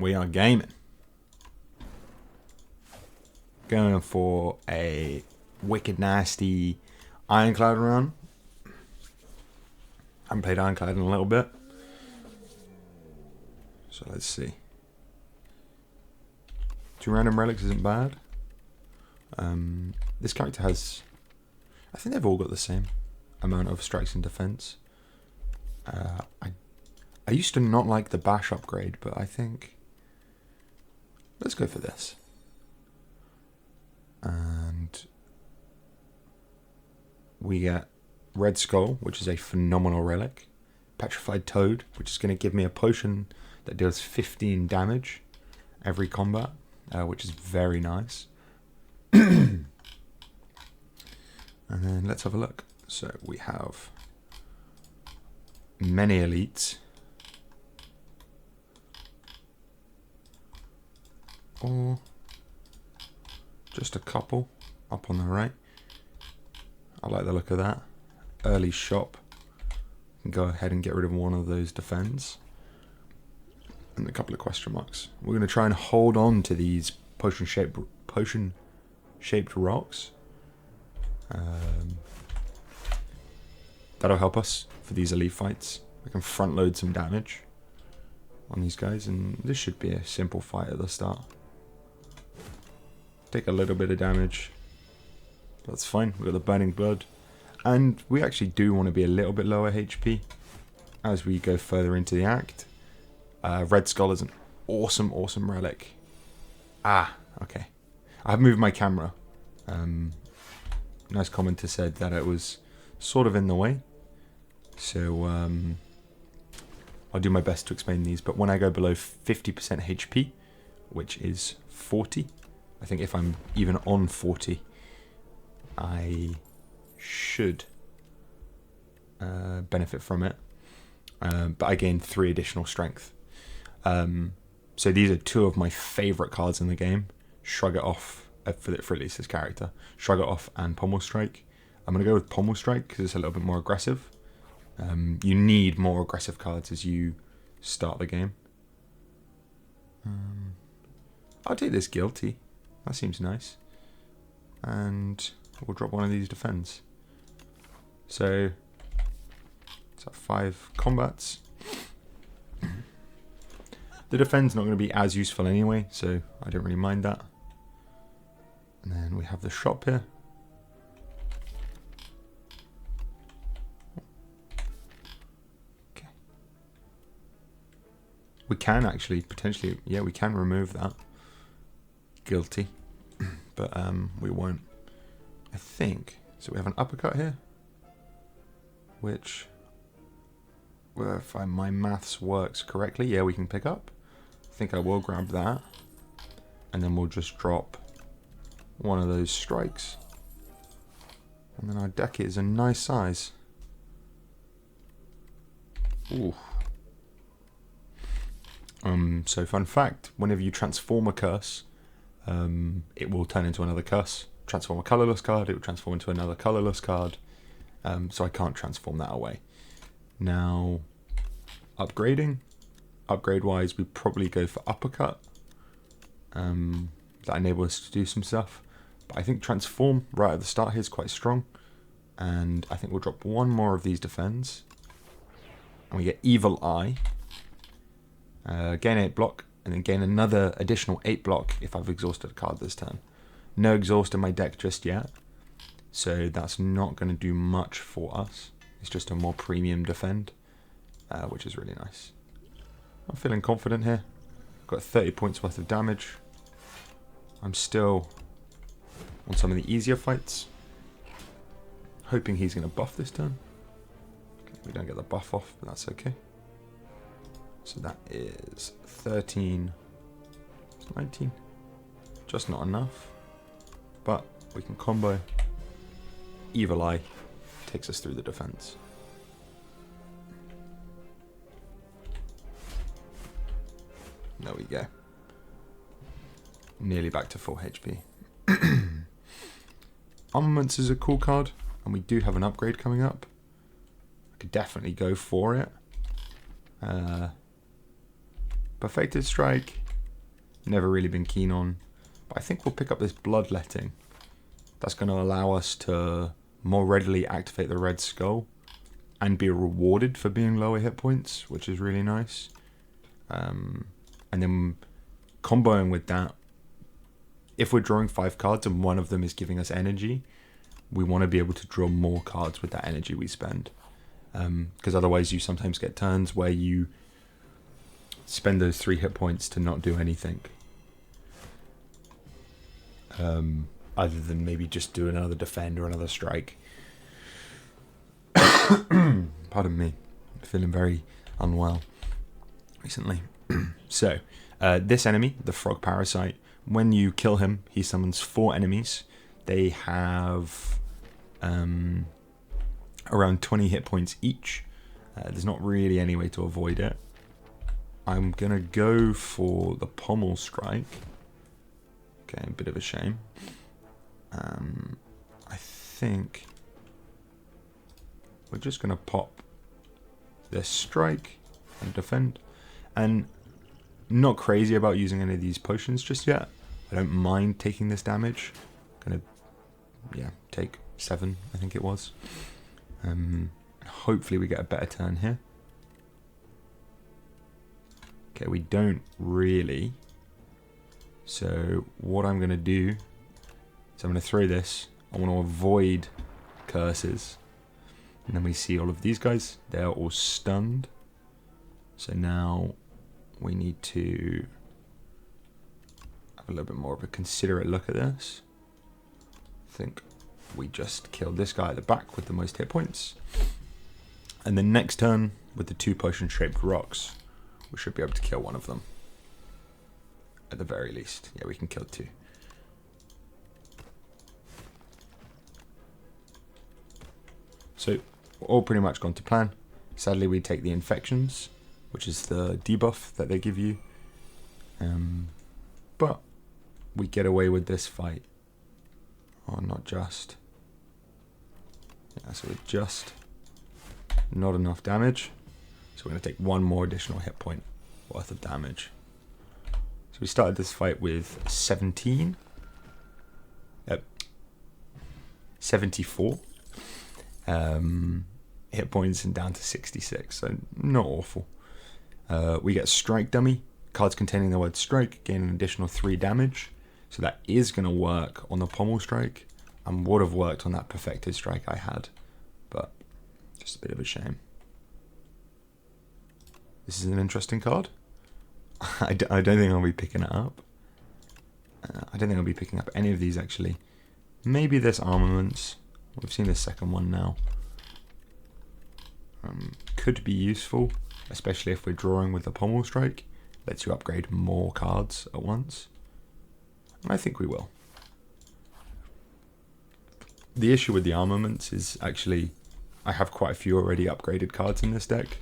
We are gaming. Going for a wicked nasty Ironclad run. Haven't played Ironclad in a little bit. So let's see. 2 random relics isn't bad. This character has... I think they've all got the same amount of strikes and defense. I used to not like the bash upgrade, but I think... Let's go for this. And we get Red Skull, which is a phenomenal relic. Petrified Toad, which is going to give me a potion that deals 15 damage every combat, which is very nice. And then let's have a look. So we have many elites. Or just a couple up on the right. I like the look of that. Early shop. Go ahead and get rid of one of those defends. And a couple of question marks. We're going to try and hold on to these potion-shaped rocks. That'll help us for these elite fights. We can front load some damage on these guys, and this should be a simple fight at the start. Take a little bit of damage. That's fine. We've got the Burning Blood. And we actually do want to be a little bit lower HP as we go further into the act. Red Skull is an awesome, awesome relic. Okay. I've moved my camera. Nice commenter said that it was sort of in the way. So I'll do my best to explain these. But when I go below 50% HP, which is 40, I think if I'm even on 40, I should benefit from it. But I gain 3 additional strength. So these are 2 of my favourite cards in the game. Shrug It Off, for at least this character. Shrug It Off and Pommel Strike. I'm going to go with Pommel Strike because it's a little bit more aggressive. You need more aggressive cards as you start the game. I'll take this Guilty. That seems nice. And we'll drop one of these defends. So, it's at 5 combats. The defend's not going to be as useful anyway, so I don't really mind that. And then we have the shop here. Okay. We can actually, potentially, yeah, we can remove that. Guilty. But we won't. I think. So we have an uppercut here. Which, well, if my maths works correctly, yeah, we can pick up. I think I will grab that. And then we'll just drop one of those strikes. And then our deck is a nice size. Ooh. So fun fact, whenever you transform a curse, it will turn into another curse. Transform a colourless card, it will transform into another colourless card. So I can't transform that away. Now, upgrading. Upgrade-wise, we probably go for uppercut. That enables us to do some stuff. But I think transform right at the start here is quite strong. And I think we'll drop one more of these defends. And we get Evil Eye. Gain 8 block. And then gain another additional 8 block if I've exhausted a card this turn. No exhaust in my deck just yet. So that's not going to do much for us. It's just a more premium defend. Which is really nice. I'm feeling confident here. Got 30 points worth of damage. I'm still on some of the easier fights. Hoping he's going to buff this turn. Okay, we don't get the buff off, but that's okay. So that is 13, 19. Just not enough. But we can combo. Evil Eye takes us through the defense. There we go. Nearly back to full HP. Armaments is a cool card, and we do have an upgrade coming up. I could definitely go for it. Perfected Strike Never really been keen on. But I think we'll pick up this bloodletting. That's going to allow us to more readily activate the red skull and be rewarded for being lower hit points, which is really nice. And then comboing with that, if we're drawing 5 cards and one of them is giving us energy, we want to be able to draw more cards with that energy we spend. Because otherwise you sometimes get turns where you spend those 3 hit points to not do anything. Other than maybe just do another defend or another strike. Pardon me. I'm feeling very unwell recently. So, this enemy, the frog parasite, when you kill him, he summons 4 enemies. They have around 20 hit points each. There's not really any way to avoid it. I'm going to go for the pommel strike. Okay, a bit of a shame. I think we're just going to pop this strike and defend. And not crazy about using any of these potions just yet. I don't mind taking this damage. Gonna, take 7, I think it was. Hopefully we get a better turn here. Okay, we don't really. So what I'm going to do is I'm going to throw this. I want to avoid curses. And then we see all of these guys. They're all stunned. So now we need to have a little bit more of a considerate look at this. I think we just killed this guy at the back with the most hit points. And then next turn, with the 2 potion-shaped rocks, we should be able to kill one of them. At the very least. Yeah, we can kill 2. So, we're all pretty much gone to plan. Sadly, we take the infections, which is the debuff that they give you. But we get away with this fight. Oh, not just. Yeah, so it's just not enough damage. So we're going to take 1 more additional hit point worth of damage. So we started this fight with 74 hit points and down to 66. So not awful. We get strike dummy. Cards containing the word strike gain an additional 3 damage. So that is going to work on the pommel strike and would have worked on that perfected strike I had. But just a bit of a shame. This is an interesting card. I don't think I'll be picking it up. I don't think I'll be picking up any of these actually. Maybe this armaments. We've seen the second one now. Could be useful, especially if we're drawing with the pommel strike. Lets you upgrade more cards at once. And I think we will. The issue with the armaments is actually I have quite a few already upgraded cards in this deck.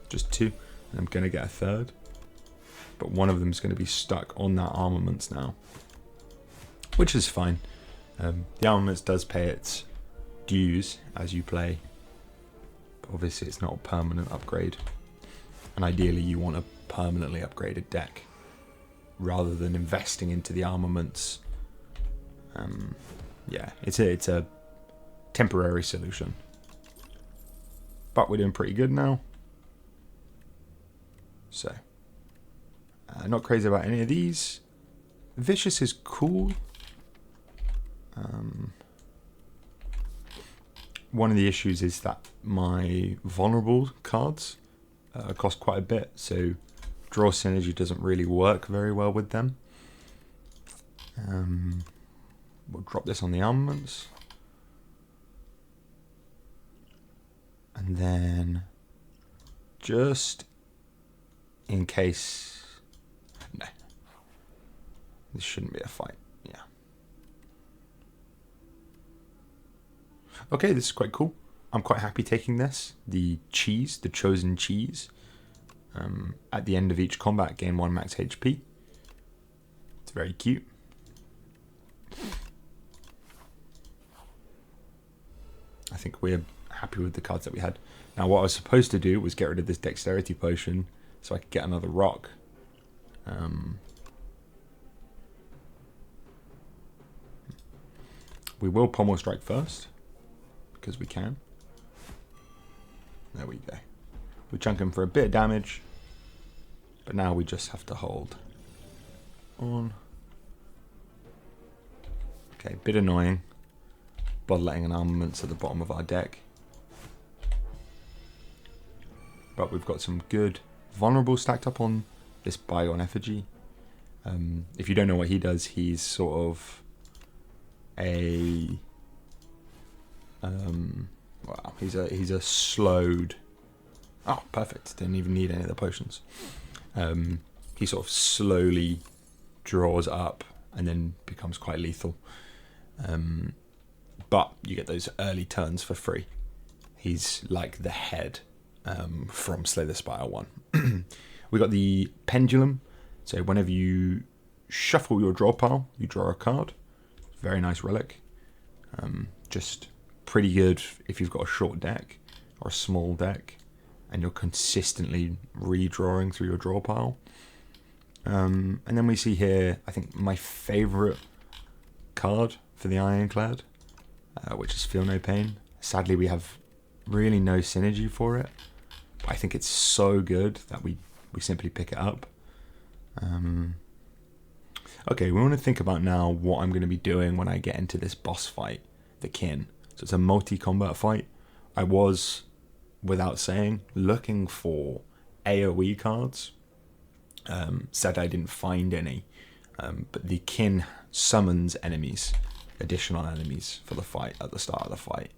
Just 2, and I'm going to get a 3rd. But one of them is going to be stuck on that armaments now. Which is fine. The armaments does pay its dues as you play. But obviously it's not a permanent upgrade. And ideally you want a permanently upgraded deck. Rather than investing into the armaments. Yeah, it's a temporary solution. But we're doing pretty good now. So, not crazy about any of these. Vicious is cool. One of the issues is that my vulnerable cards cost quite a bit, so draw synergy doesn't really work very well with them. We'll drop this on the armaments. And then, just in case... No. This shouldn't be a fight. Yeah. Okay, this is quite cool. I'm quite happy taking this. The cheese, the chosen cheese. At the end of each combat, gain 1 max HP. It's very cute. I think we're happy with the cards that we had. Now what I was supposed to do was get rid of this dexterity potion so I could get another rock. We will pommel strike first, because we can. There we go. We chunk him for a bit of damage, but now we just have to hold on. Okay, bit annoying. Bloodletting and armaments at the bottom of our deck. But we've got some good vulnerable stacked up on this Bion Effigy. If you don't know what he does, he's sort of a wow, he's a slowed. Oh, perfect! Didn't even need any of the potions. He sort of slowly draws up and then becomes quite lethal. But you get those early turns for free. He's like the head from Slay the Spire 1. We got the Pendulum. So whenever you shuffle your draw pile, you draw a card. Very nice relic. Just pretty good if you've got a short deck or a small deck and you're consistently redrawing through your draw pile. And then we see here, I think my favourite card for the Ironclad, which is Feel No Pain. Sadly, we have really no synergy for it. But I think it's so good that we simply pick it up. Okay, we want to think about now what I'm going to be doing when I get into this boss fight, the Kin. So it's a multi-combat fight. I was, without saying, looking for AoE cards. Said I didn't find any. But the Kin summons enemies, additional enemies for the fight at the start of the fight.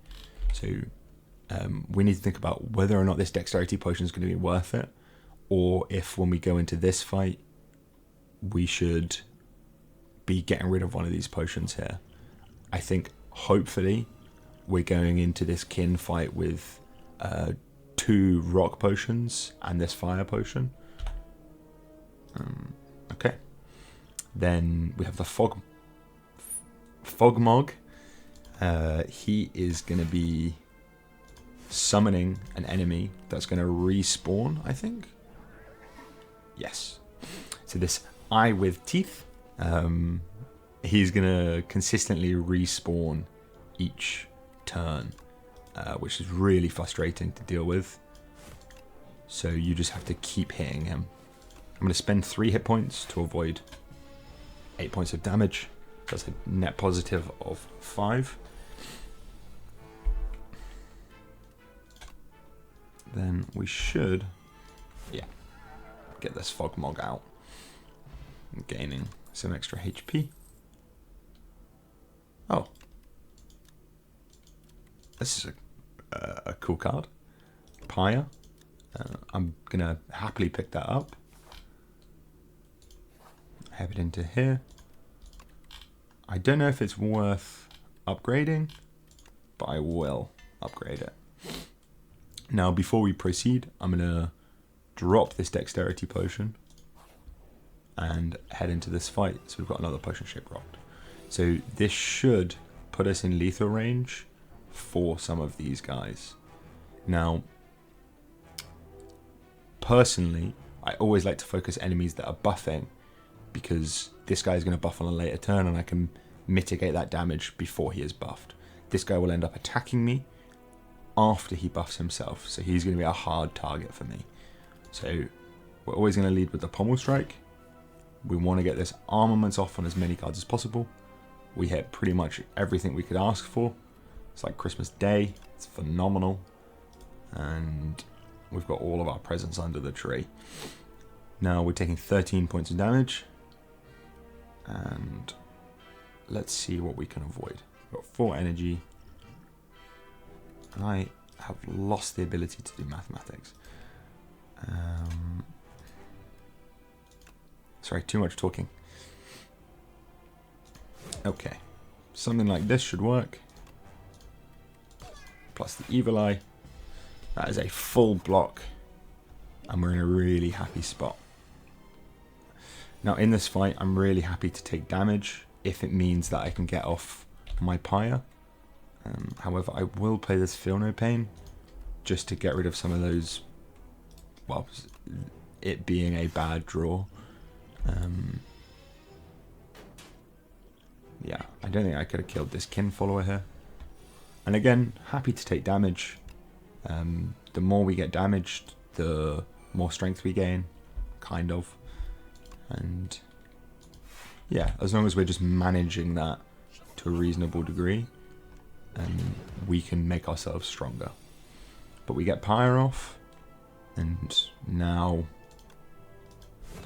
So we need to think about whether or not this dexterity potion is going to be worth it, or if when we go into this fight, we should be getting rid of one of these potions here. I think hopefully we're going into this Kin fight with 2 rock potions and this fire potion. Okay. Then we have the Fogmog. He is going to be summoning an enemy that's going to respawn, I think. Yes. So this eye with teeth, he's going to consistently respawn each turn, which is really frustrating to deal with. So you just have to keep hitting him. I'm going to spend 3 hit points to avoid 8 points of damage. That's a net positive of 5. Then we should, get this Fogmog out. Gaining some extra HP. Oh. This is a cool card. Pyre. I'm going to happily pick that up. Have it into here. I don't know if it's worth upgrading, but I will upgrade it. Now, before we proceed, I'm going to drop this dexterity potion and head into this fight. So we've got another potion shape rocked. So this should put us in lethal range for some of these guys. Now, personally, I always like to focus enemies that are buffing, because this guy is going to buff on a later turn and I can mitigate that damage before he is buffed. This guy will end up attacking me after he buffs himself, so he's going to be a hard target for me. So we're always going to lead with the Pommel Strike. We want to get this armaments off on as many cards as possible. We hit pretty much everything we could ask for. It's like Christmas Day. It's phenomenal. And we've got all of our presents under the tree. Now we're taking 13 points of damage. And let's see what we can avoid. We've got 4 energy. And I have lost the ability to do mathematics. Sorry, too much talking. Okay. Something like this should work. Plus the Evil Eye. That is a full block. And we're in a really happy spot. Now in this fight, I'm really happy to take damage if it means that I can get off my Pyre. However, I will play this Feel No Pain just to get rid of some of those, well, it being a bad draw. Yeah, I don't think I could have killed this kin follower here. And again, happy to take damage. The more we get damaged, the more strength we gain, kind of. And yeah, as long as we're just managing that to a reasonable degree, we can make ourselves stronger. But we get Pyre off, and now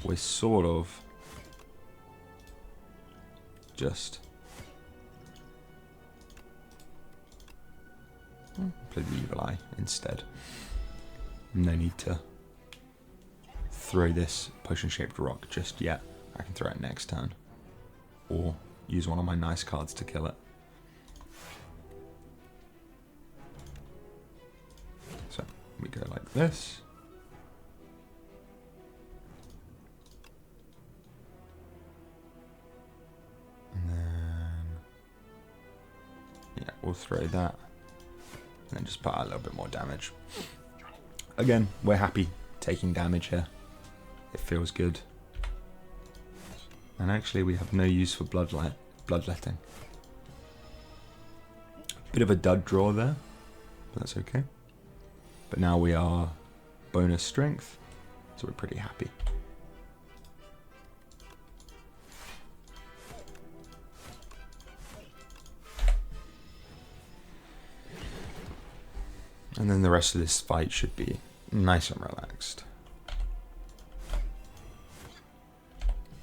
we're sort of just play the Evil Eye instead. No need to throw this potion-shaped rock just yet. I can throw it next turn, or use one of my nice cards to kill it. So we go like this. And then, yeah, we'll throw that. And then just put out a little bit more damage. Again, we're happy taking damage here. It feels good. And actually we have no use for bloodletting. Bit of a dud draw there, but that's okay. But now we are bonus strength, so we're pretty happy. And then the rest of this fight should be nice and relaxed.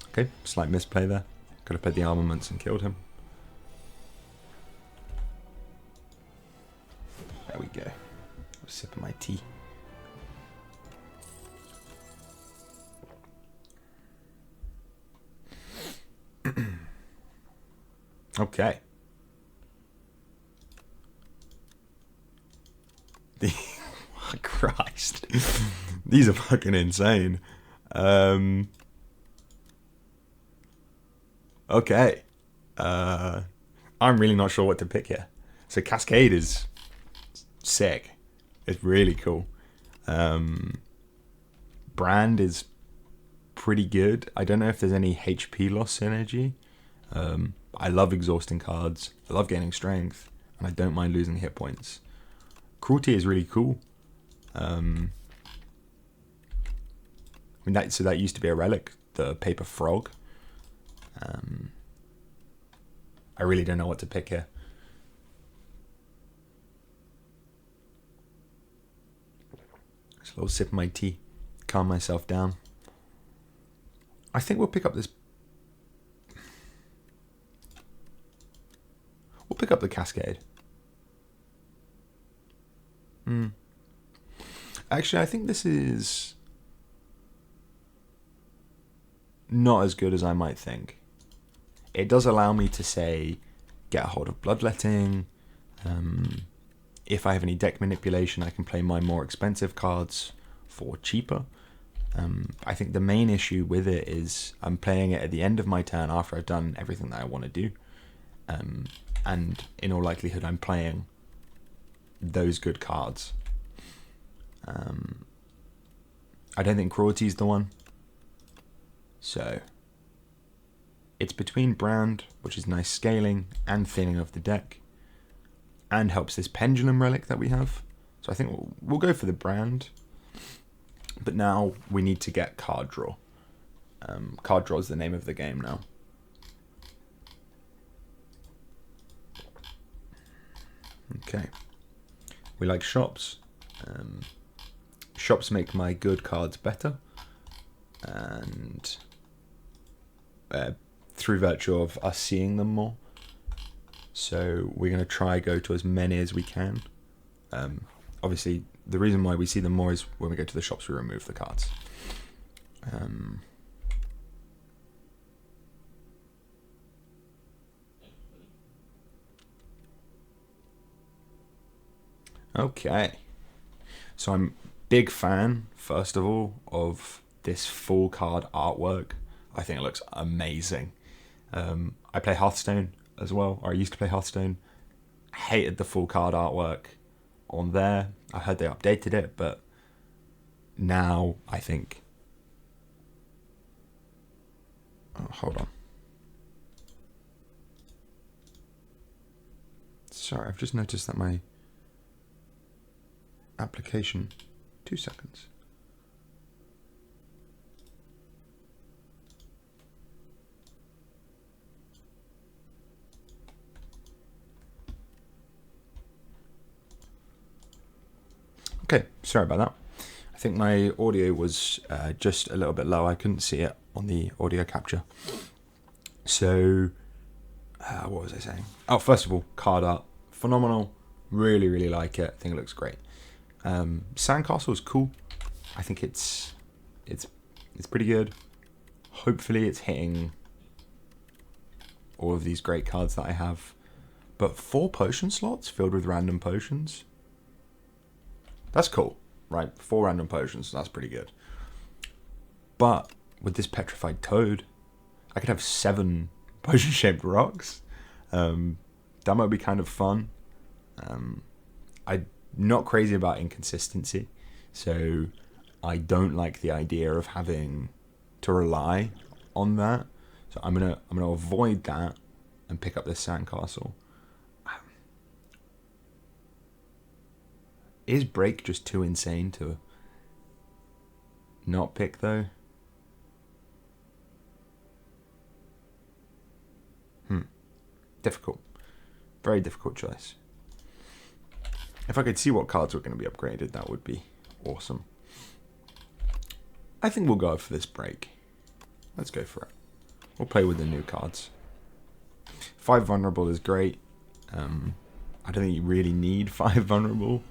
Okay, slight misplay there. Could have played the armaments and killed him. There we go. A sip of my tea. Okay. Oh, Christ. These are fucking insane. Okay. I'm really not sure what to pick here. So Cascade is sick. It's really cool. Brand is pretty good. I don't know if there's any HP loss synergy. I love exhausting cards. I love gaining strength. And I don't mind losing hit points. Cruelty is really cool. I mean, that used to be a relic, the paper frog. I really don't know what to pick here. Just a little sip of my tea, calm myself down. I think we'll pick up this. We'll pick up the Cascade. Actually, I think this is not as good as I might think. It does allow me to, say, get a hold of bloodletting. If I have any deck manipulation, I can play my more expensive cards for cheaper. I think the main issue with it is I'm playing it at the end of my turn after I've done everything that I want to do. And in all likelihood, I'm playing those good cards. I don't think Cruelty is the one. So it's between Brand, which is nice scaling and thinning of the deck, and helps this Pendulum relic that we have. So I think we'll go for the Brand. But now we need to get card draw. Card draw is the name of the game now. Okay. We like shops. Shops make my good cards better. And through virtue of us seeing them more. So we're going to try go to as many as we can. Obviously, the reason why we see them more is when we go to the shops, we remove the cards. Okay. So I'm big fan, first of all, of this full card artwork. I think it looks amazing. I play Hearthstone as well, or I used to play Hearthstone. Hated the full card artwork on there. I heard they updated it, but now I think hold on. Sorry, I've just noticed that my application... 2 seconds. Okay, sorry about that. I think my audio was just a little bit low. I couldn't see it on the audio capture. So, what was I saying? Oh, first of all, card art. Phenomenal. Really, really like it. I think it looks great. Sandcastle is cool. I think it's pretty good. Hopefully it's hitting all of these great cards that I have. But 4 potion slots filled with random potions. That's cool, right? 4 random potions, that's pretty good. But with this petrified toad, I could have 7 potion-shaped rocks. That might be kind of fun. I'm not crazy about inconsistency, so I don't like the idea of having to rely on that. So I'm gonna avoid that and pick up this sandcastle. Is break just too insane to not pick though? Difficult. Very difficult choice. If I could see what cards were going to be upgraded, that would be awesome. I think we'll go for this break. Let's go for it. We'll play with the new cards. 5 vulnerable is great. I don't think you really need 5 vulnerable,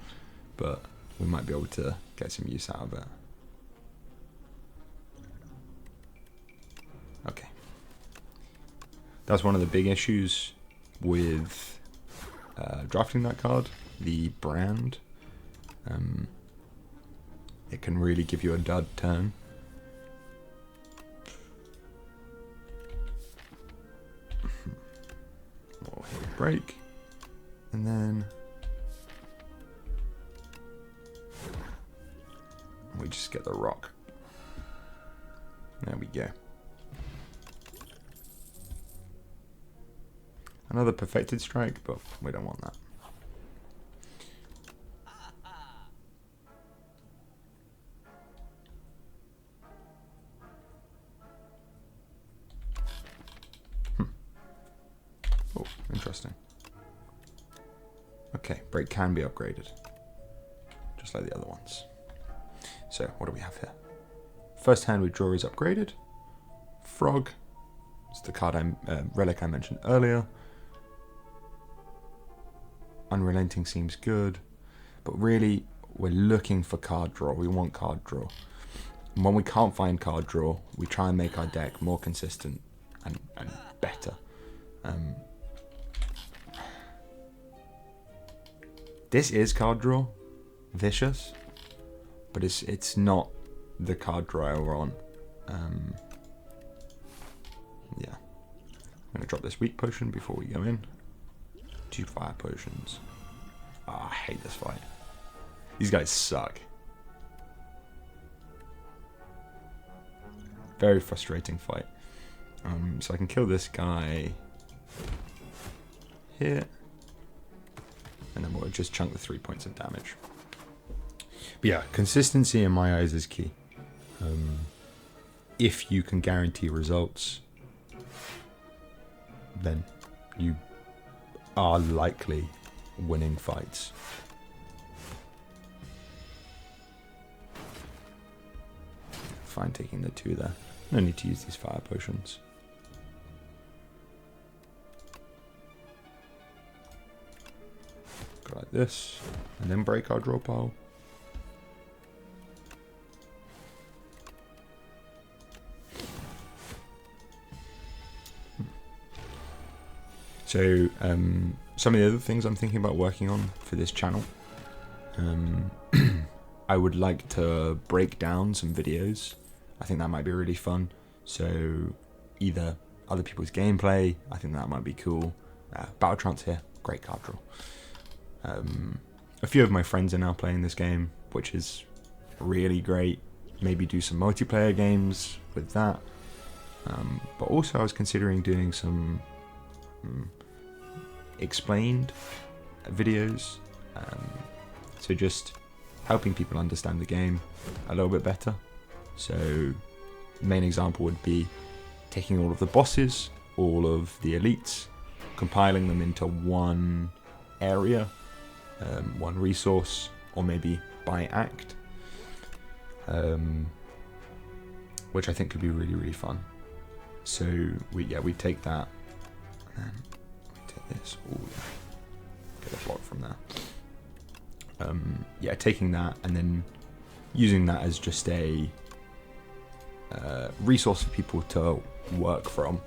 but we might be able to get some use out of it. Okay. That's one of the big issues with drafting that card, the brand. It can really give you a dud turn. We'll hit break, and then we just get the rock. There we go. Another perfected strike, but we don't want that. Oh, interesting. Okay, break can be upgraded, just like the other ones. So, what do we have here? First hand we draw is upgraded. Frog. It's the card relic I mentioned earlier. Unrelenting seems good, but really we're looking for card draw. We want card draw. And when we can't find card draw, we try and make our deck more consistent and better. This is card draw, vicious, but it's not the card draw I want. Yeah, I'm gonna drop this weak potion before we go in. 2 fire potions. Oh, I hate this fight. These guys suck. Very frustrating fight. So I can kill this guy here, and then we'll just chunk the 3 points of damage. But yeah, consistency in my eyes is key. If you can guarantee results, then you are likely winning fights. Fine taking the 2 there. No need to use these fire potions. Go like this, and then break our draw pile. So, some of the other things I'm thinking about working on for this channel, I would like to break down some videos. I think that might be really fun. So, either other people's gameplay, I think that might be cool. Battle Trance here, great card draw. A few of my friends are now playing this game, which is really great. Maybe do some multiplayer games with that. But also I was considering doing some explained videos, so just helping people understand the game a little bit better. So main example would be taking all of the bosses, all of the elites, compiling them into one area, one resource, or maybe by act, which I think could be really, really fun. So we take that, and then we take this. Ooh, get a block from there. Taking that and then using that as just a resource for people to work from,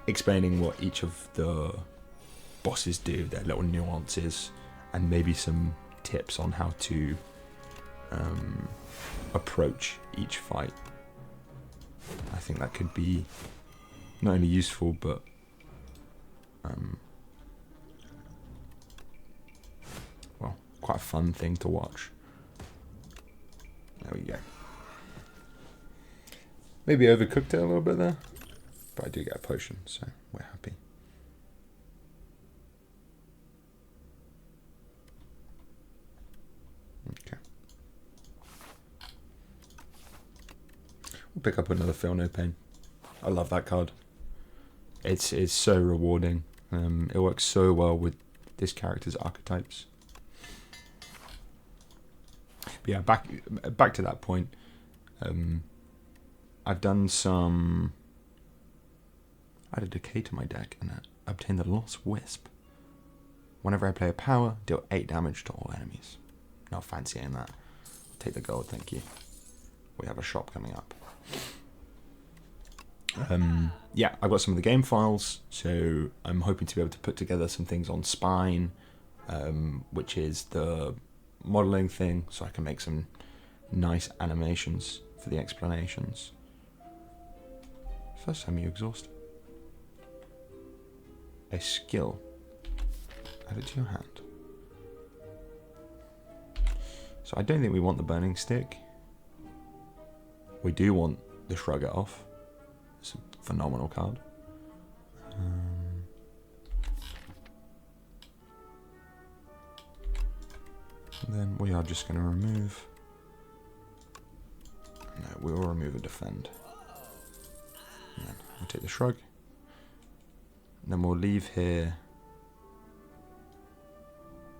explaining what each of the bosses do, their little nuances, and maybe some tips on how to approach each fight. I think that could be not only useful, but quite a fun thing to watch. There we go. Maybe overcooked it a little bit there, but I do get a potion, so we're happy. Okay. We'll pick up another Feel No Pain. I love that card. It's so rewarding. It works so well with this character's archetypes. But yeah, back to that point. I've done some. Added decay to my deck and obtained the Lost Wisp. Whenever I play a power, deal 8 damage to all enemies. Not fancying that. Take the gold, thank you. We have a shop coming up. I've got some of the game files, so I'm hoping to be able to put together some things on Spine, which is the modeling thing, so I can make some nice animations for the explanations. First time you exhaust a skill. Add it to your hand. So I don't think we want the burning stick. We do want the shrug it off. It's a phenomenal card. Then we are just going to remove. No, we will remove a defend. And then we'll take the shrug. And then we'll leave here.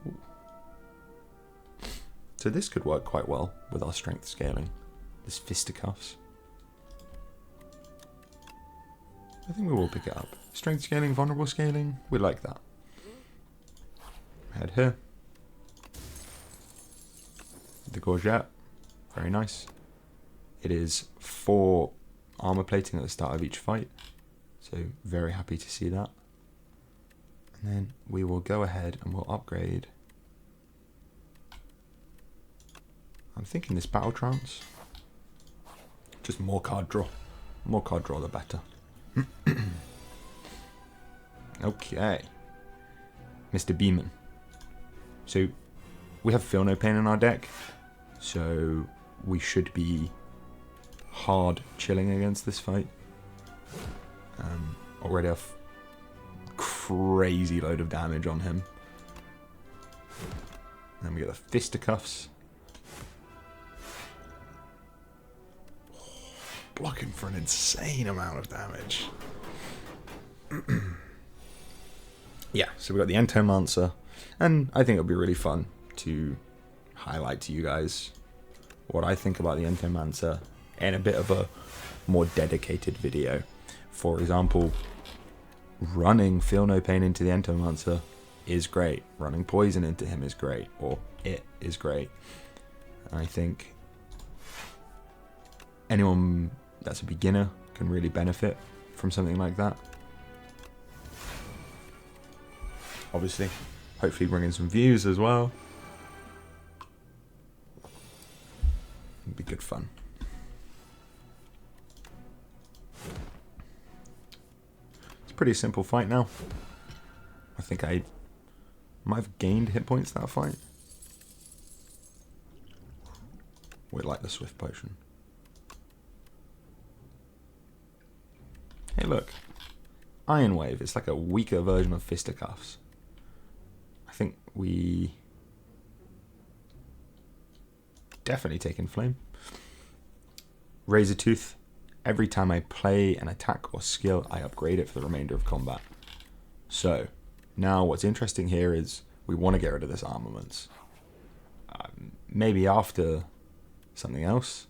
Ooh. So this could work quite well with our strength scaling. This fisticuffs. I think we will pick it up. Strength scaling, vulnerable scaling, we like that. Head here. The Gorget, very nice. It is 4 armor plating at the start of each fight, so very happy to see that. And then we will go ahead and we'll upgrade. I'm thinking this Battle Trance. Just more card draw. More card draw, the better. Okay. Mr. Beeman. So, we have Feel No Pain in our deck, so we should be hard chilling against this fight. Already have crazy load of damage on him. Then we get the fisticuffs. Blocking for an insane amount of damage. Yeah, so we got the Entomancer, and I think it'll be really fun to highlight to you guys what I think about the Entomancer in a bit of a more dedicated video. For example, running Feel No Pain into the Entomancer is great. Running Poison into him is great, or it is great. I think anyone that's a beginner can really benefit from something like that. Obviously, hopefully bringing some views as well. It'd be good fun. It's a pretty simple fight now. I think I might have gained hit points that fight. We like the Swift Potion. Hey, look. Iron Wave. It's like a weaker version of Fisticuffs. I think we definitely take Inflame. Razor Tooth. Every time I play an attack or skill, I upgrade it for the remainder of combat. So, now what's interesting here is we want to get rid of this Armaments. Maybe after something else.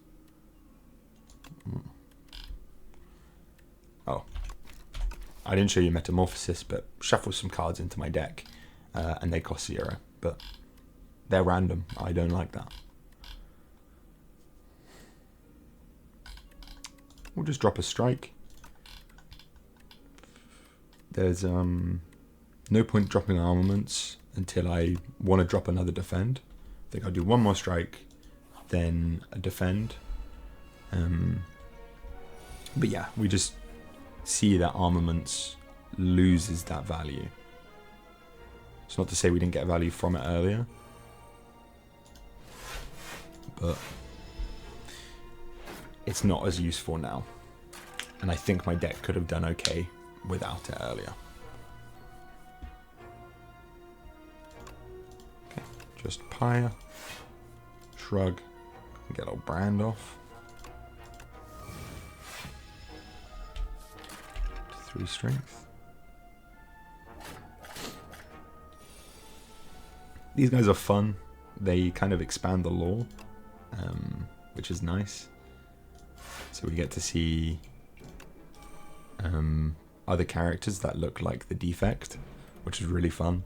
Oh. I didn't show you Metamorphosis, but shuffle some cards into my deck, and they cost 0. But they're random. I don't like that. We'll just drop a strike. There's no point dropping Armaments until I want to drop another defend. I think I'll do one more strike, then a defend. But yeah, we just see that Armaments loses that value. It's not to say we didn't get value from it earlier, but it's not as useful now. And I think my deck could have done okay without it earlier. Okay, just Pyre, Shrug, get old Brand off. 3 strength. These guys are fun. They kind of expand the lore, which is nice. So we get to see other characters that look like the Defect, which is really fun.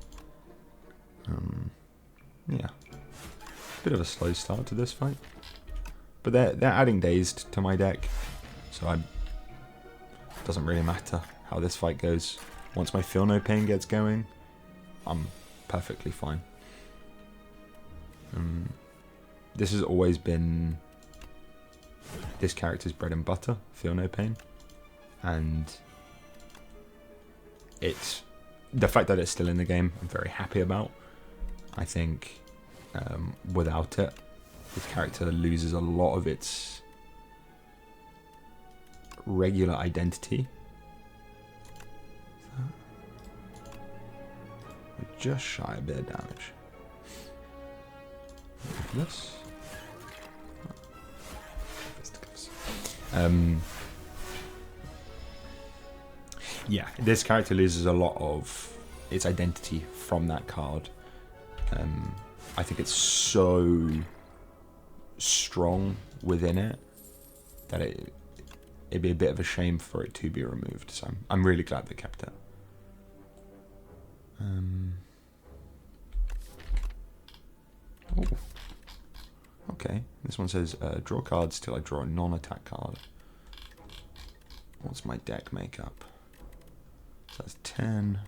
Yeah, bit of a slow start to this fight, but they're adding Dazed to my deck, so it doesn't really matter how this fight goes. Once my Feel No Pain gets going, I'm perfectly fine. This has always been this character's bread and butter, Feel No Pain, and it's the fact that it's still in the game I'm very happy about. I think without it, this character loses a lot of its regular identity. We're just shy a bit of damage. This. Yeah, this character loses a lot of its identity from that card. I think it's so strong within it that it'd be a bit of a shame for it to be removed. So I'm really glad they kept it. Oh. Okay, this one says draw cards till I draw a non-attack card. What's my deck makeup? So that's 10.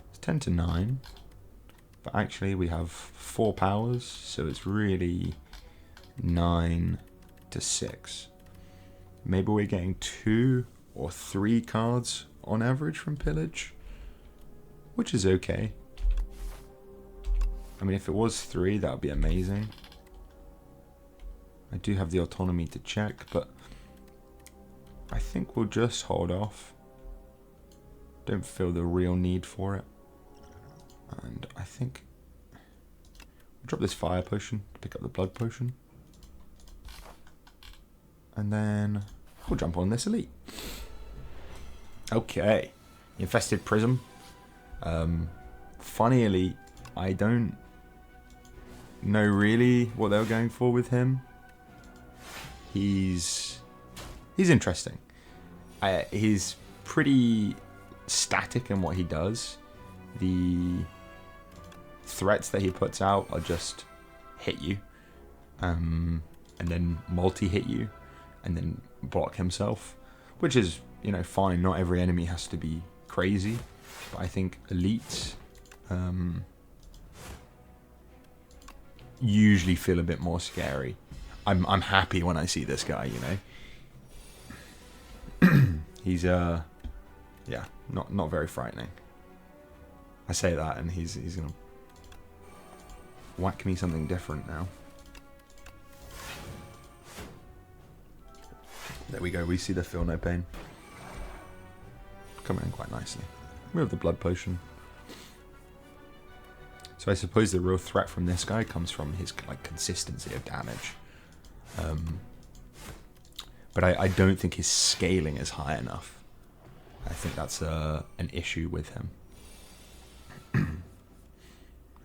It's 10 to 9. But actually we have 4 powers, so it's really 9 to 6. Maybe we're getting 2 or 3 cards on average from Pillage, which is okay. I mean, if it was 3, that would be amazing. I do have the autonomy to check, but I think we'll just hold off. Don't feel the real need for it. And I think we'll drop this Fire Potion to pick up the Blood Potion. And then we'll jump on this Elite. Okay. Infested Prism. Funny Elite. I don't know really what they were going for with him. He's interesting. He's pretty static in what he does. The threats that he puts out are just hit you, and then multi-hit you, and then block himself, which is, you know, fine. Not every enemy has to be crazy, but I think elites usually feel a bit more scary. I'm happy when I see this guy, you know. He's yeah, not very frightening. I say that and he's gonna whack me something different now. There we go, we see the Feel No Pain. Coming in quite nicely. We have the Blood Potion. So I suppose the real threat from this guy comes from his like consistency of damage. But I don't think his scaling is high enough. I think that's an issue with him.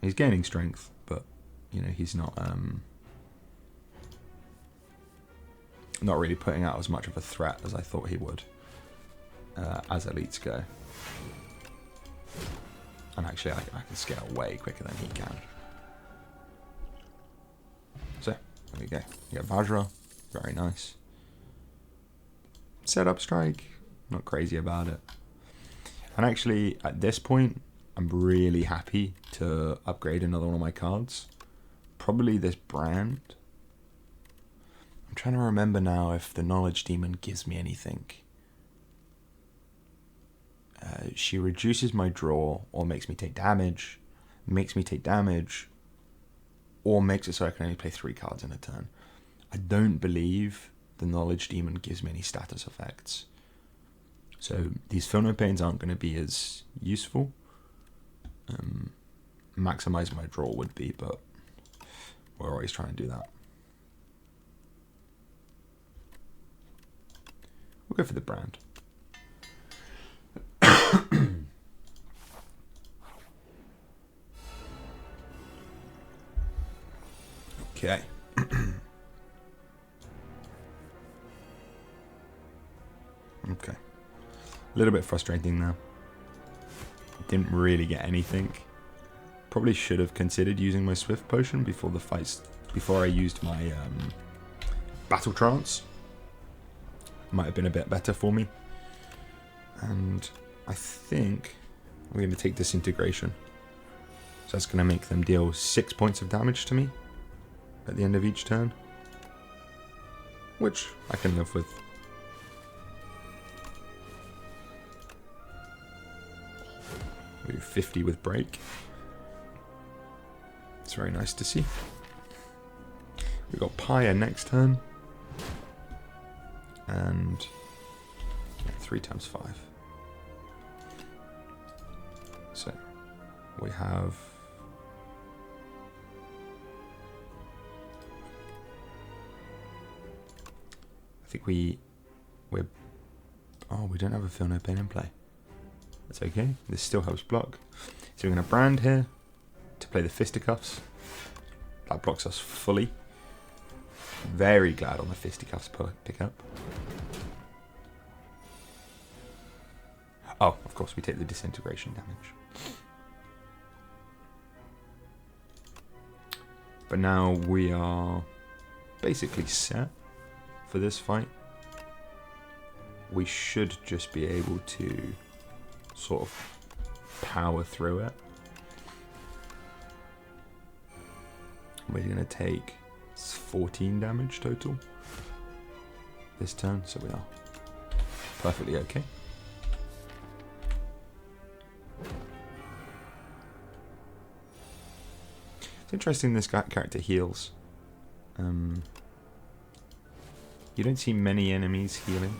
He's gaining strength, but you know, he's not really putting out as much of a threat as I thought he would, as elites go. And actually, I can scale way quicker than he can. So, there we go. You get Vajra, very nice. Setup strike, not crazy about it. And actually, at this point, I'm really happy to upgrade another one of my cards. Probably this Brand. I'm trying to remember now if the Knowledge Demon gives me anything. She reduces my draw, or makes me take damage, or makes it so I can only play 3 cards in a turn. I don't believe the Knowledge Demon gives me any status effects. So these Feel No Pains aren't going to be as useful. Maximize my draw would be, but we're always trying to do that. We'll go for the Brand. Okay. Okay. A little bit frustrating now. Didn't really get anything. Probably should have considered using my Swift Potion before the fights, before I used my Battle Trance. Might have been a bit better for me. And I think I'm going to take Disintegration. So that's going to make them deal 6 points of damage to me at the end of each turn, which I can live with. We do 50 with break. It's very nice to see. We've got Pyre next turn. And 3 times 5. So we have we don't have a Feel No Pain in play. That's okay. This still helps block. So we're going to Brand here to play the Fisticuffs. That blocks us fully. Very glad on the Fisticuffs pickup. Oh, of course we take the Disintegration damage. But now we are basically set for this fight. We should just be able to sort of power through it. We're going to take 14 damage total this turn, so we are perfectly okay. It's interesting this character heals. You don't see many enemies healing.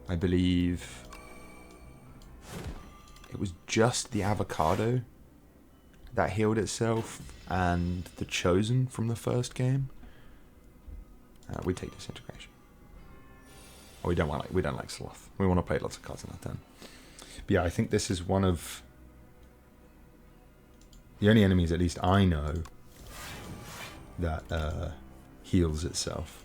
I believe it was just the Avocado that healed itself and the Chosen from the first game. We take Disintegration. Oh, we don't like Sloth. We want to play lots of cards in that turn. But yeah, I think this is one of the only enemies, at least I know, that heals itself.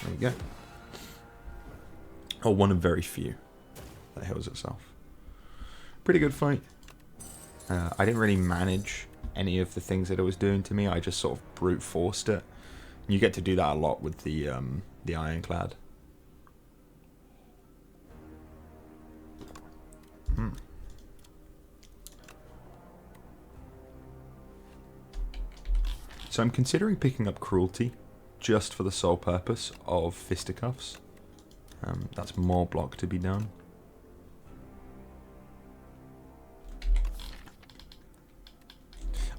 There we go. Oh, one of very few that heals itself. Pretty good fight. I didn't really manage any of the things that it was doing to me. I just sort of brute forced it. You get to do that a lot with the Ironclad. So I'm considering picking up Cruelty just for the sole purpose of Fisticuffs. That's more block to be done.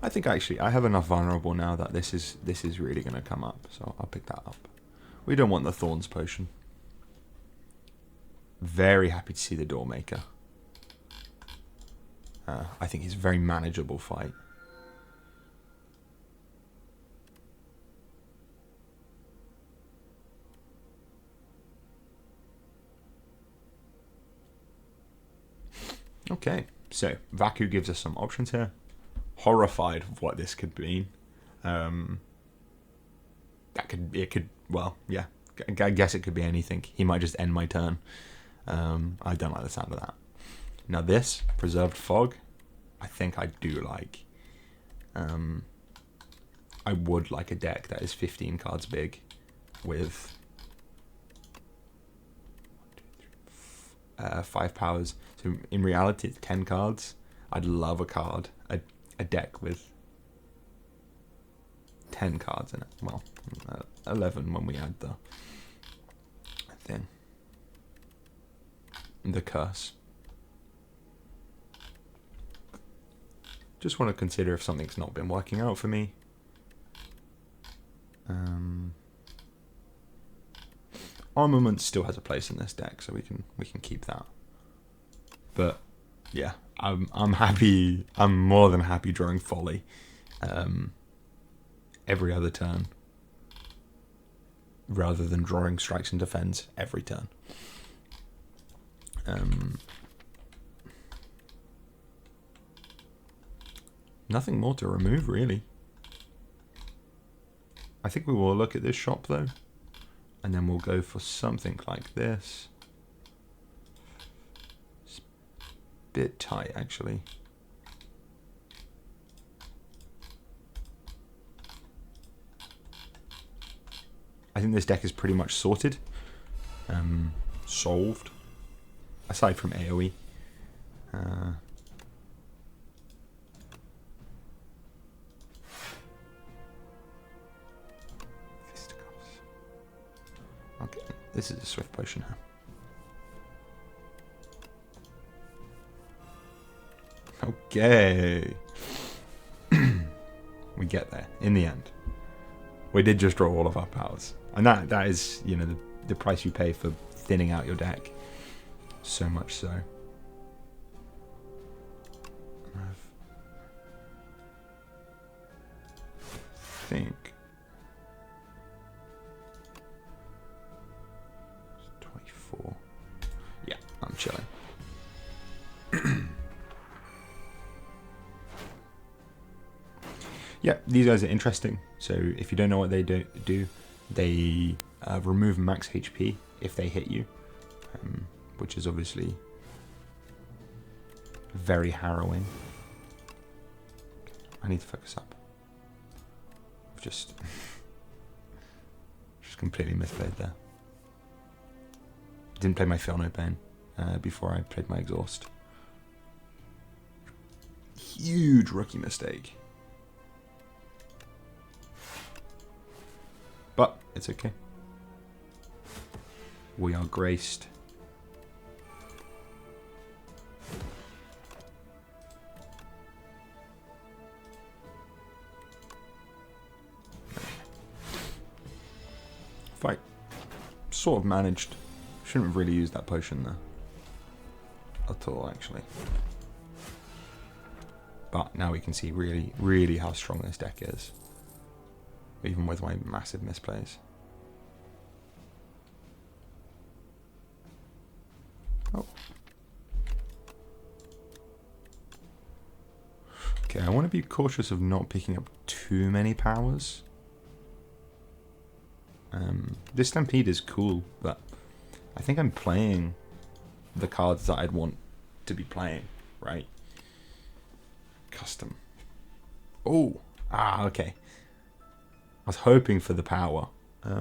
I think actually I have enough vulnerable now that this is really going to come up, so I'll pick that up. We don't want the Thorns potion. Very happy to see the Doormaker. I think he's a very manageable fight. Okay, so Vaku gives us some options here. Horrified of what this could mean. Well, yeah. I guess it could be anything. He might just end my turn. I don't like the sound of that. Now this, Preserved Fog, I think I do like. I would like a deck that is 15 cards big with 5 powers. So in reality it's 10 cards. I'd love a deck with 10 cards in it. Well, 11 when we add the thing. The curse. Just want to consider if something's not been working out for me. Armament still has a place in this deck, so we can keep that. But yeah, I'm happy. I'm more than happy drawing Folly every other turn, rather than drawing Strikes and Defends every turn. Nothing more to remove, really. I think we will look at this shop, though, and then we'll go for something like this. It's a bit tight, actually. I think this deck is pretty much sorted. Solved. Aside from AoE. Okay, this is a Swift Potion here. Okay. We get there, in the end. We did just draw all of our powers. And that is, you know, the price you pay for thinning out your deck. So much so. I think... 24. Yeah, I'm chilling. Yeah, these guys are interesting. So if you don't know what they do, they remove max HP if they hit you, which is obviously very harrowing. I need to focus up. I've just completely misplayed there. Didn't play my Feel No Pain before I played my Exhaust. Huge rookie mistake. But it's okay. We are graced. Fight. Sort of managed. Shouldn't have really used that potion there. At all, actually. But now we can see really, really how strong this deck is. Even with my massive misplays. Oh. Okay, I want to be cautious of not picking up too many powers. This Stampede is cool, but I think I'm playing the cards that I'd want to be playing, right? Custom. Oh, okay. I was hoping for the power. I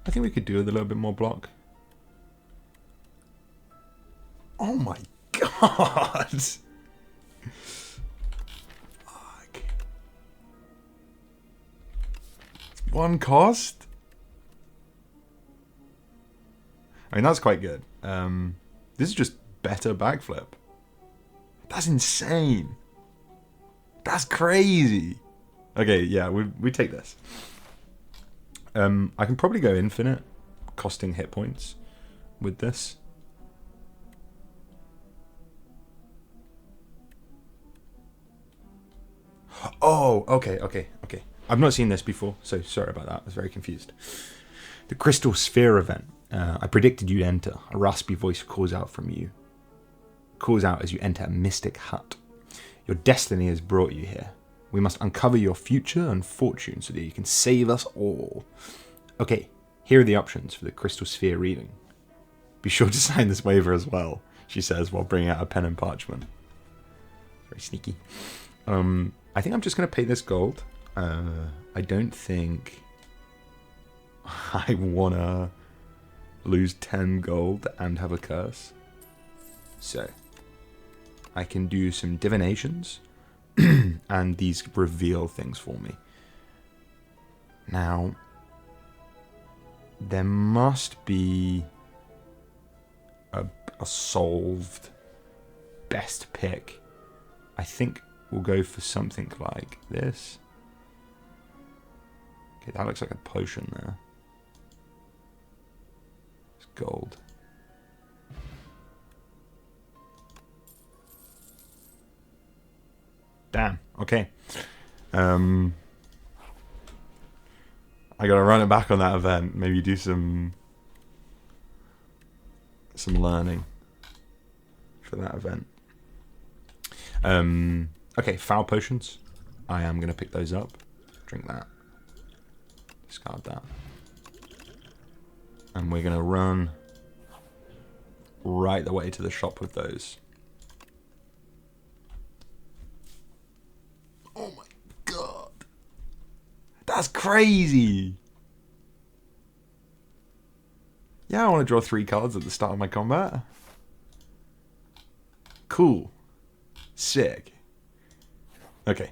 think we could do with a little bit more block. Oh my god! Fuck. One cost? I mean, that's quite good. This is just better backflip. That's insane. That's crazy. Okay, yeah, we take this. I can probably go infinite, costing hit points with this. Oh, okay. I've not seen this before, so sorry about that. I was very confused. The Crystal Sphere event. I predicted you'd enter. A raspy voice calls out as you enter a mystic hut. Your destiny has brought you here. We must uncover your future and fortune so that you can save us all. Okay, here are the options for the Crystal Sphere reading. Be sure to sign this waiver as well, she says while bringing out a pen and parchment. Very sneaky. I think I'm just going to pay this gold. I don't think I want to lose 10 gold and have a curse. So, I can do some divinations, and these reveal things for me. Now, there must be a solved best pick. I think we'll go for something like this. Okay, that looks like a potion there. It's gold. Damn. Okay. I gotta run it back on that event. Maybe do some learning for that event. Okay, foul potions. I am gonna pick those up. Drink that. Discard that. And we're gonna run right the way to the shop with those. Oh my god. That's crazy. Yeah, I want to draw 3 cards at the start of my combat. Cool. Sick. Okay.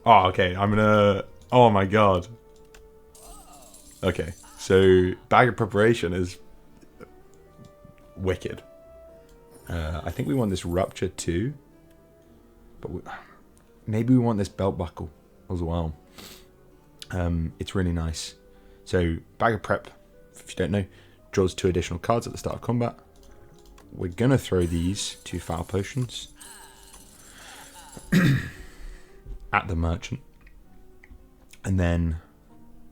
Oh, okay. I'm gonna... Oh my god. Okay. So, Bag of Preparation is wicked. I think we want this Rupture too. But maybe we want this Belt Buckle as well. It's really nice. So, Bag of Prep, if you don't know, draws 2 additional cards at the start of combat. We're going to throw these 2 Foul Potions at the Merchant. And then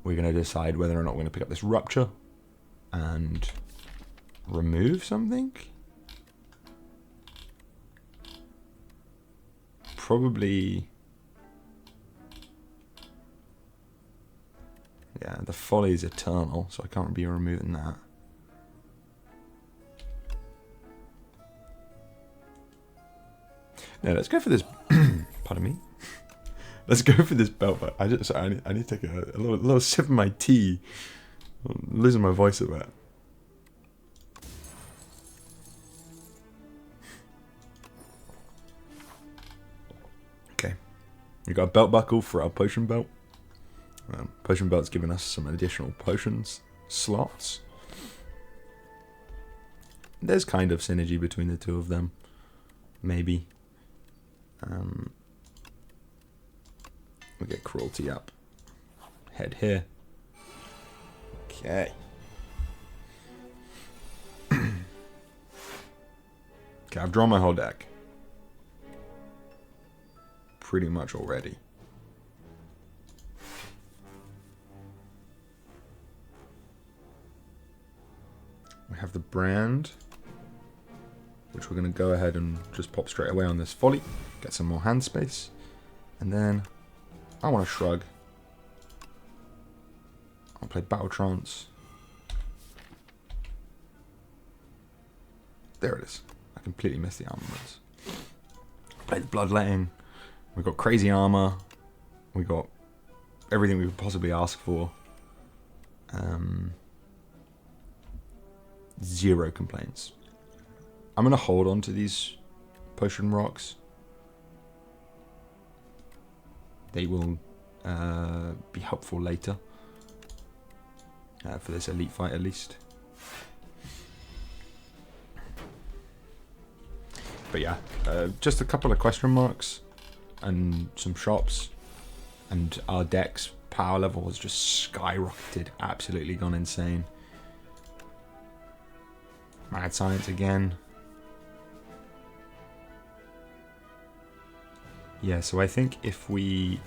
we're going to decide whether or not we're going to pick up this Rupture and remove something. Probably... Yeah, the Folly is eternal, so I can't be removing that. No, let's go for this... Pardon me. Let's go for this belt. I need to take a little sip of my tea. I'm losing my voice a bit. Okay. We got a belt buckle for our potion belt. Potion belt's giving us some additional potions slots. There's kind of synergy between the two of them. Maybe. We get cruelty up. Head here. Okay. Okay, I've drawn my whole deck. Pretty much already. We have the brand, which we're going to go ahead and just pop straight away on this Folly. Get some more hand space. And then I want to shrug. I'll play Battle Trance. There it is. I completely missed the armaments. Play the Bloodletting. We've got crazy armor. We got everything we could possibly ask for. 0 complaints. I'm going to hold on to these potion rocks. They will be helpful later. for this elite fight at least. But yeah, just a couple of question marks and some shops, and our deck's power level has just skyrocketed, absolutely gone insane. Mad Science again. Yeah, so I think if we...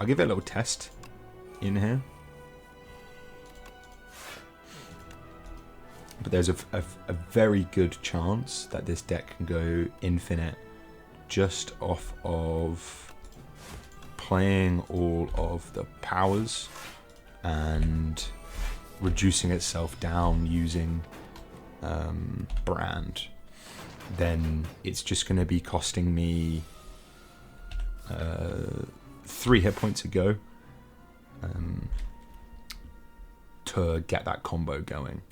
I'll give it a little test in here. But there's a very good chance that this deck can go infinite just off of playing all of the powers and reducing itself down using brand. Then it's just going to be costing me 3 hit points a go to get that combo going.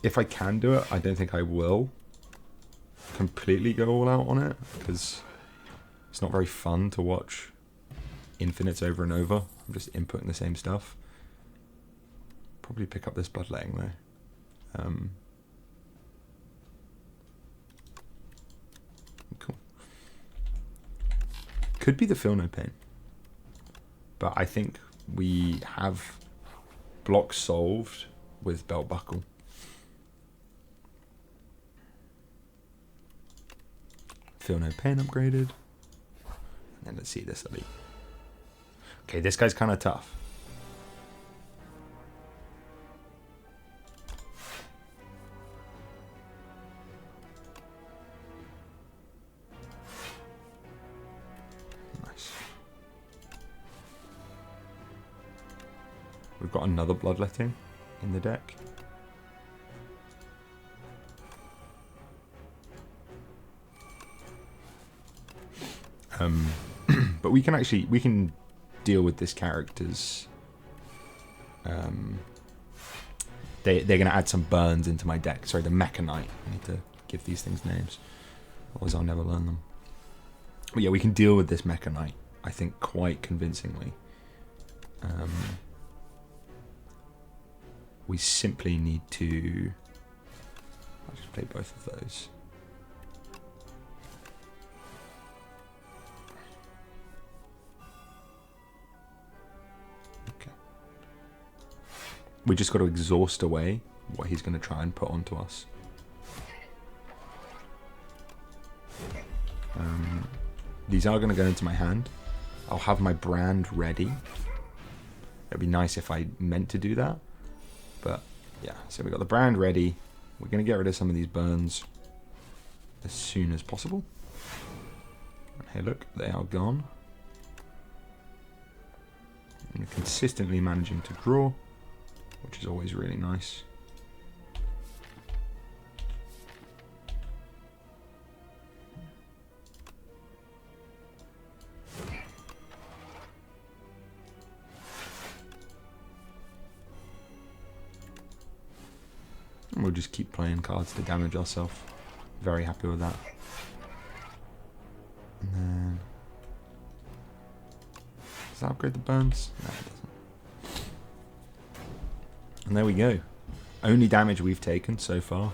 If I can do it, I don't think I will completely go all out on it, because it's not very fun to watch infinites over and over. I'm just inputting the same stuff. Probably pick up this bloodletting though. Cool. Could be the Feel No Pain, but I think we have blocks solved with Belt Buckle. Feel No Pain upgraded. And then let's see this elite. Okay, this guy's kind of tough. Nice. We've got another Bloodletting in the deck. But we can deal with this character's they're gonna add some burns into my deck. Sorry, the Mechanite. I need to give these things names, otherwise I'll never learn them. But yeah, we can deal with this Mechanite, I think, quite convincingly. We simply need to... I'll just play both of those. Okay. We just got to exhaust away what he's going to try and put onto us. These are going to go into my hand. I'll have my brand ready. It'd be nice if I meant to do that. But yeah, so we got the brand ready. We're going to get rid of some of these burns as soon as possible. And hey, look, they are gone. And we're consistently managing to draw, which is always really nice. And we'll just keep playing cards to damage ourselves. Very happy with that. And then... does that upgrade the burns? No, it doesn't. And there we go. Only damage we've taken so far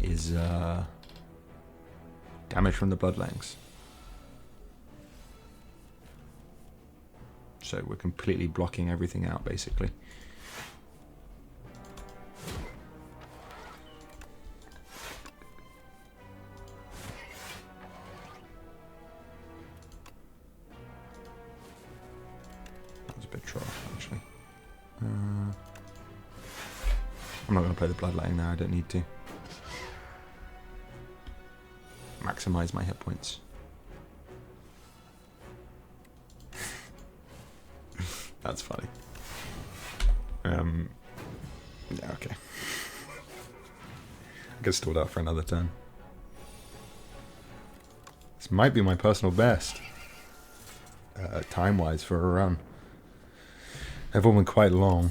is damage from the Bloodlettings. So we're completely blocking everything out, basically. Actually, I'm not going to play the Bloodletting now. I don't need to maximize my hit points. That's funny. Yeah, okay. I get stalled out for another turn. This might be my personal best time-wise for a run. They've all been quite long.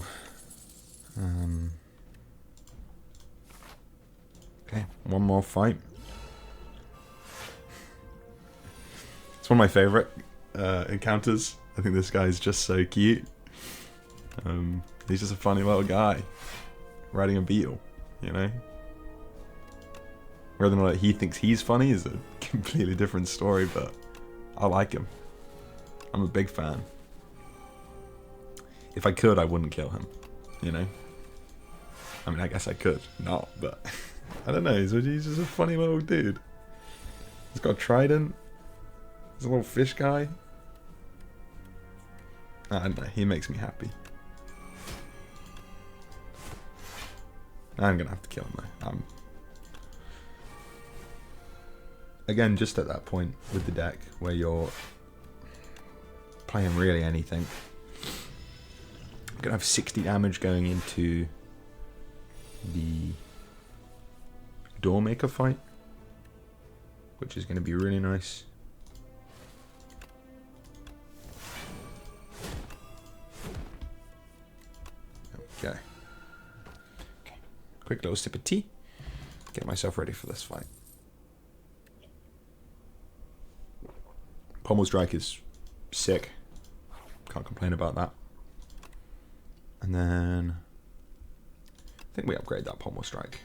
Okay, one more fight. It's one of my favourite encounters I think this guy's just so cute. He's just a funny little guy riding a beetle, you know? Whether or not he thinks he's funny is a completely different story, but I like him. I'm a big fan. If I could, I wouldn't kill him, you know? I mean, I guess I could not, but I don't know. He's just a funny little dude. He's got a trident. He's a little fish guy. I don't know. He makes me happy. I'm gonna have to kill him though. Again, just at that point with the deck where you're playing really anything. I'm gonna have 60 damage going into the Doormaker fight, which is gonna be really nice. There we go. Okay. Quick little sip of tea. Get myself ready for this fight. Pommel Strike is sick. Can't complain about that. And then I think we upgrade that Pommel Strike.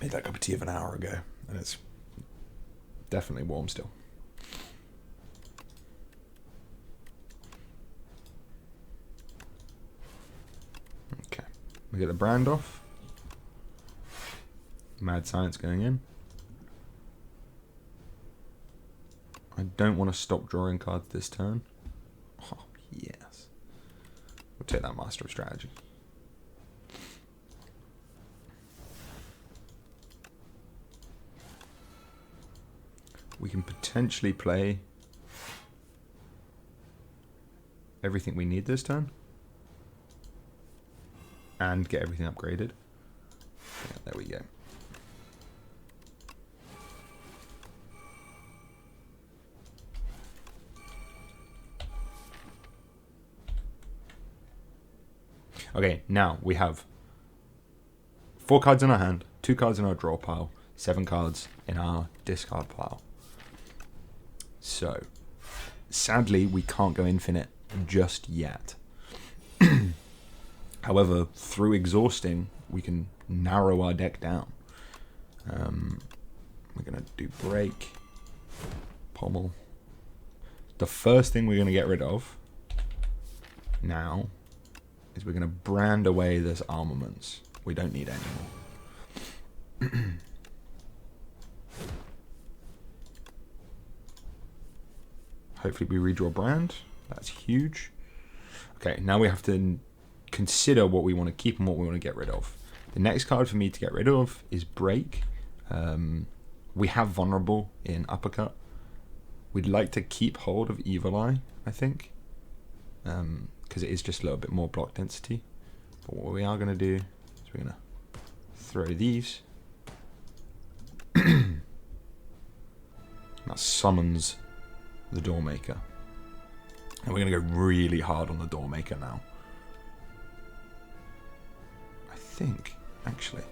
Made that cup of tea of an hour ago, and it's definitely warm still. Okay, we get the brand off. Mad Science going in. I don't want to stop drawing cards this turn. Oh, yes. We'll take that Master of Strategy. We can potentially play everything we need this turn. And get everything upgraded. Yeah, there we go. Okay, now we have 4 cards in our hand, 2 cards in our draw pile, 7 cards in our discard pile. So, sadly, we can't go infinite just yet. However, through exhausting, we can narrow our deck down. We're going to do break, pommel. The first thing we're going to get rid of now is we're going to brand away this armaments. We don't need any more. Hopefully we redraw brand. That's huge. Okay, now we have to consider what we want to keep and what we want to get rid of. The next card for me to get rid of is break. We have vulnerable in uppercut. We'd like to keep hold of Evil Eye, I think. Because it is just a little bit more block density. But what we are going to do is we're going to throw these. That summons the Doormaker. And we're going to go really hard on the Doormaker now. I think, actually,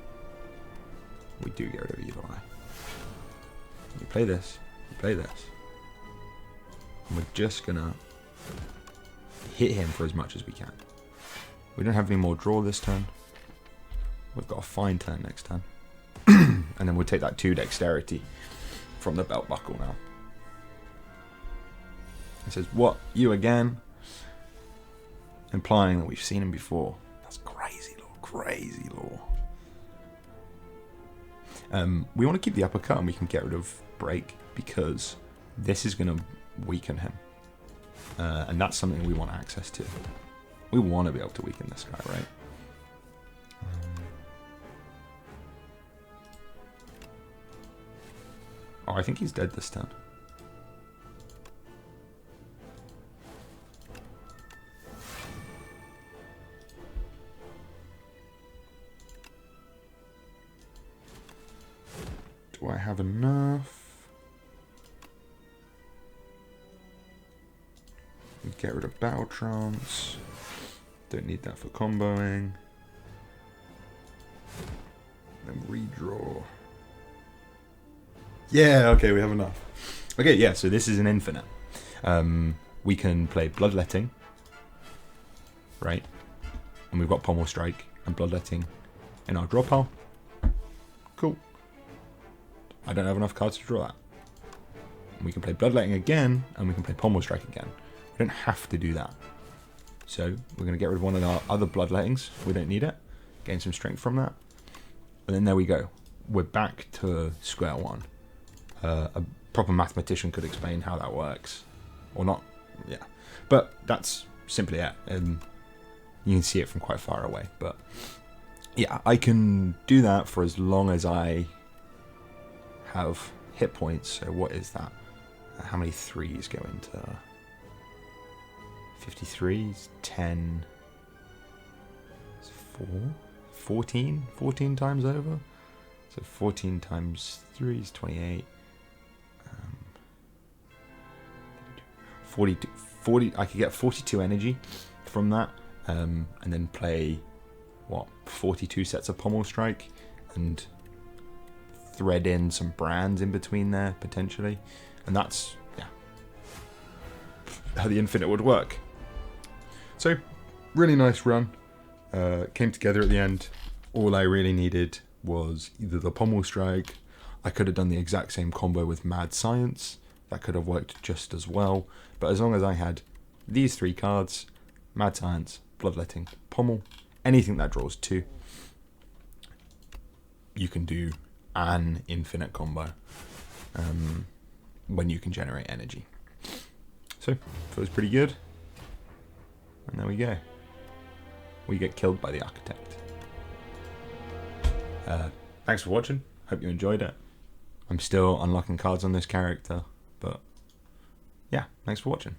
we do get rid of Evil Eye. You play this, you play this. And we're just going to hit him for as much as we can. We don't have any more draw this turn. We've got a fine turn next turn. And then we'll take that 2 dexterity from the belt buckle now. It says, what? You again? Implying that we've seen him before. That's crazy lore. Crazy lore. We want to keep the uppercut and we can get rid of break because this is going to weaken him. And that's something we want access to. We want to be able to weaken this guy, right? Oh, I think he's dead this turn. Do I have enough? Get rid of Battle Trance. Don't need that for comboing. Then redraw. Yeah, okay, we have enough. Okay, yeah, so this is an infinite. We can play Bloodletting, right? And we've got Pommel Strike and Bloodletting in our draw pile. Cool. I don't have enough cards to draw that. We can play Bloodletting again, and we can play Pommel Strike again. We don't have to do that. So we're going to get rid of one of our other Bloodlettings. We don't need it. Gain some strength from that. And then there we go. We're back to square one. A proper mathematician could explain how that works. Or not, yeah. But that's simply it. You can see it from quite far away. But yeah, I can do that for as long as I have hit points. So what is that? How many threes go into 53s? 10. 4? 14? 14 times over? So 14 times 3 is 28. 40, I could get 42 energy from that, and then play, what, 42 sets of Pommel Strike, and thread in some brands in between there, potentially. And that's, yeah, how the infinite would work. So, really nice run. Came together at the end. All I really needed was either the Pommel Strike. I could have done the exact same combo with Mad Science. That could have worked just as well. But as long as I had these three cards, Mad Science, Bloodletting, Pommel, anything that draws 2, you can do an infinite combo when you can generate energy. So, feels pretty good. And there we go. We get killed by the Architect. Thanks for watching. Hope you enjoyed it. I'm still unlocking cards on this character, but yeah, thanks for watching.